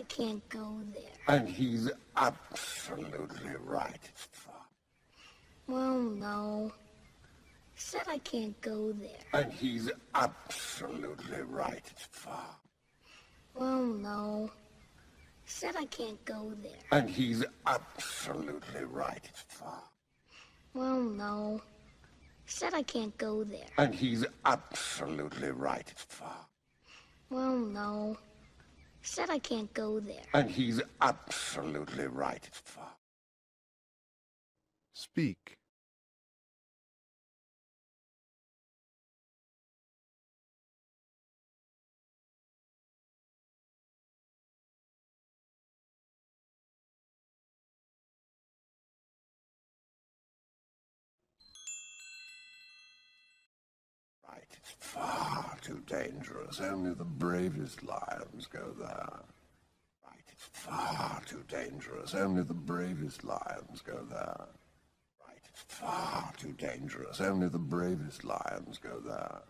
I can't go there. And he's absolutely right. It's far. Well, no. He said I can't go there. And he's absolutely right. It's far. Well, no. He said I can't go there. And he's absolutely right. It's far. Well, no. He said I can't go there. And he's absolutely right. It's far. Well, no. He said I can't go there. And he's absolutely right. It's far. Speak. Right. It's far too dangerous. Only the bravest lions go there. Right. It's far too dangerous. Only the bravest lions go there. Right. It's far too dangerous. Only the bravest lions go there.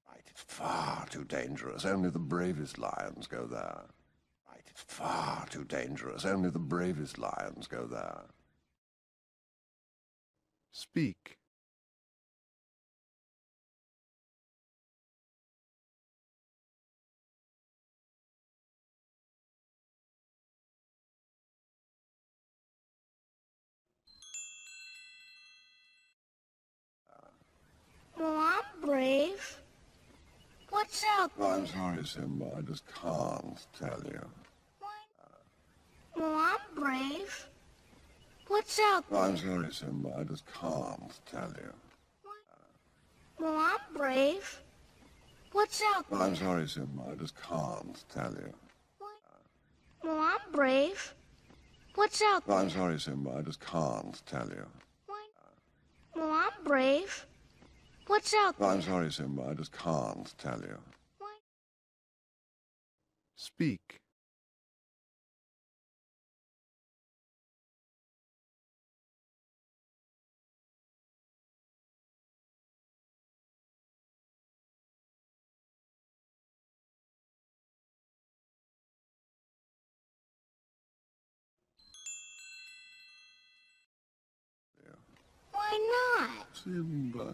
Right. It's far too dangerous. Only the bravest lions go there. Right. It's far too dangerous. Only the bravest lions go there. Speak. Well, I'm brave. What's out there? I'm sorry, Simba. I just can't tell you. Well, I'm brave. What's out there? I'm sorry, Simba. I just can't tell you. Well, I'm brave. What's out there? I'm sorry, Simba. I just can't tell you. Well, I'm brave. What's out there? I'm sorry, Simba. I just can't tell you. Well, I'm brave. What's out there? I'm sorry, Simba. I just can't tell you. Speak. Why not?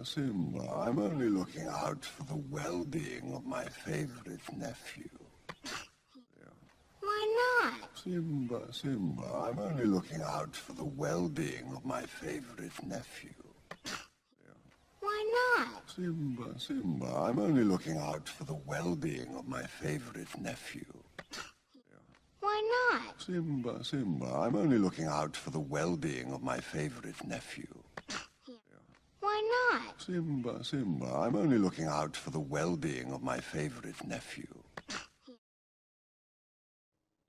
Simba, I'm only looking out for the well-being of my favorite nephew. Why not? Simba, I'm only looking out for the well-being of my favorite nephew. Why not? Simba, I'm only looking out for the well-being of my favorite nephew. Why not? Simba, I'm only looking out for the well-being of my favorite nephew. Why not? Simba, I'm only looking out for the well-being of my favorite nephew.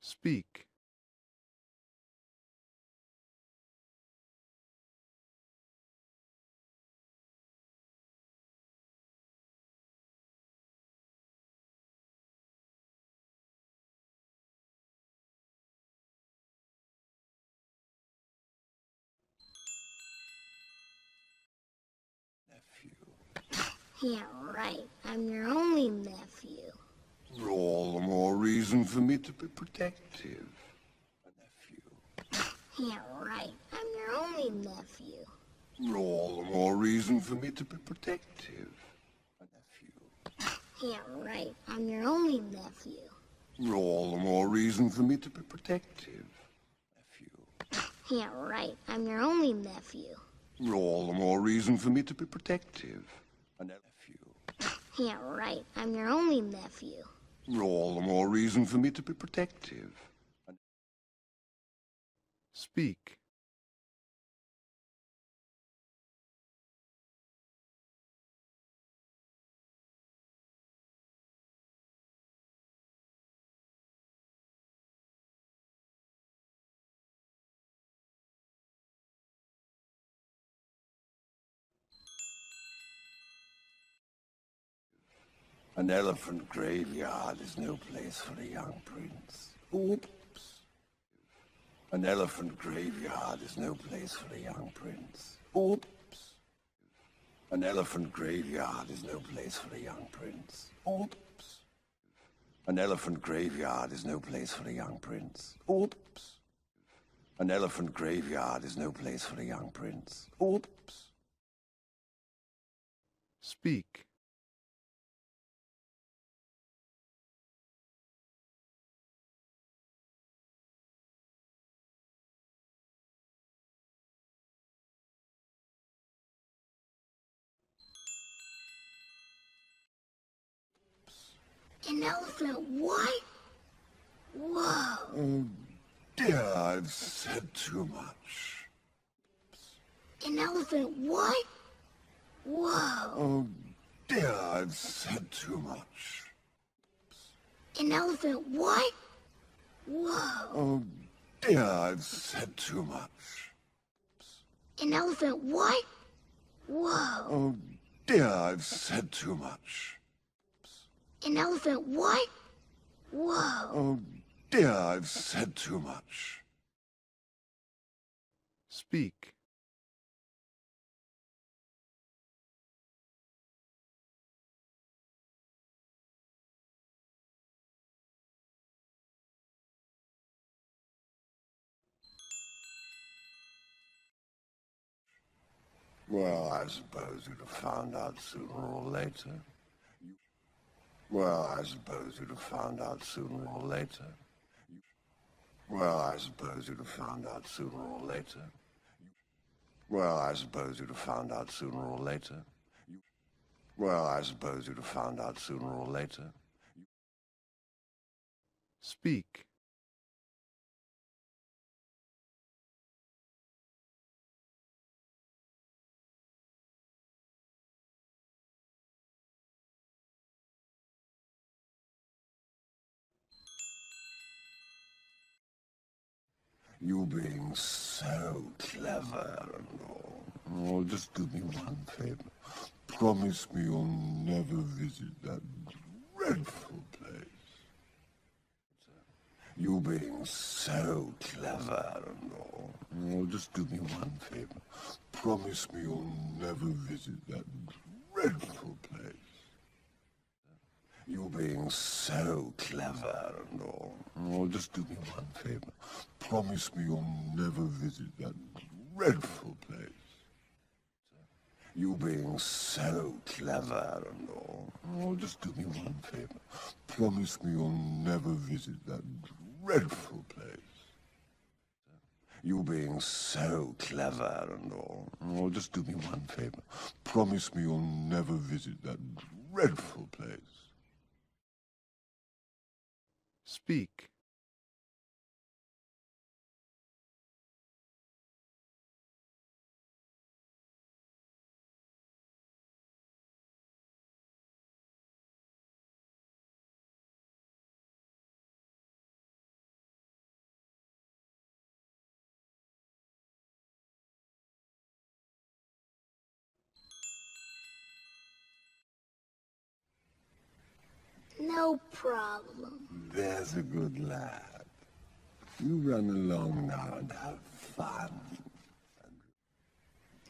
Speak. Yeah, right. I'm your only nephew. All the more reason for me to be protective. A nephew. Yeah, right. I'm your only nephew. All the more reason for me to be protective. A nephew. Yeah, right. I'm your only nephew. All the more reason for me to be protective. Nephew. Yeah, right. I'm your only nephew. All the more reason for me to be protective. A nephew. Yeah, right. I'm your only nephew. All the more reason for me to be protective. Speak. An elephant graveyard is no place for a young prince. Oops. An elephant graveyard is no place for a young prince. Oops. An elephant graveyard is no place for a young prince. Oops. An elephant graveyard is no place for a young prince. Oops. An elephant graveyard is no place for a young prince. Oops. Speak. An elephant what? Whoa. Oh dear, I've said too much. An elephant what? Whoa. Oh dear, I've said too much. An elephant what? Whoa. Oh dear, I've said too much. An elephant what? Whoa. Oh dear, I've said too much. An elephant what? Whoa. Oh dear, I've said too much. Speak. Well, I suppose you'd have found out sooner or later. Well, I suppose you'd have found out sooner or later. Well, I suppose you'd have found out sooner or later. Well, I suppose you'd have found out sooner or later. Well, I suppose you'd have found out sooner or later. Speak. You being so clever and all. Oh, just do me one favor. Promise me you'll never visit that dreadful place. You being so clever and all. Oh, just do me one favor. Promise me you'll never visit that dreadful place. You being so clever and all. Oh, just do me one favor. Promise me you'll never visit that dreadful place. You being so clever and all. Oh, just do me one favor. Promise me you'll never visit that dreadful place. You being so clever and all. Oh, just do me one favor. Promise me you'll never visit that dreadful place. Speak. No problem. There's a good lad. You run along now and have fun.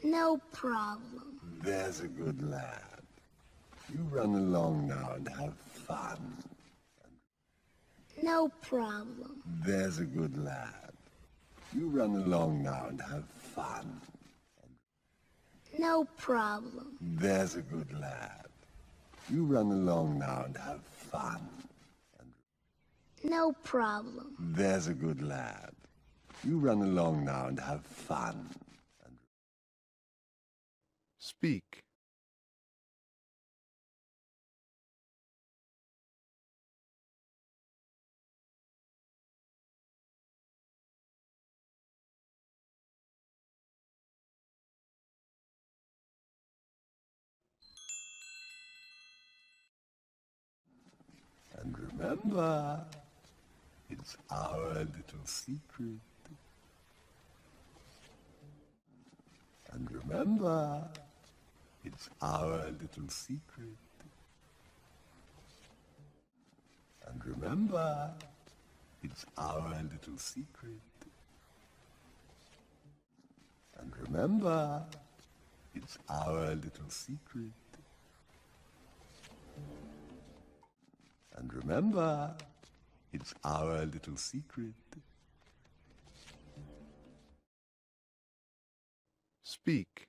No problem. There's a good lad. You run along now and have fun. No problem. There's a good lad. You run along now and have fun. No problem. There's a good lad. You run along now and have fun. No problem. There's a good lad. You run along now and have fun. Speak. And remember, it's our little secret. And remember, it's our little secret. And remember, it's our little secret. And remember, it's our little secret. And remember, it's our little secret. Speak.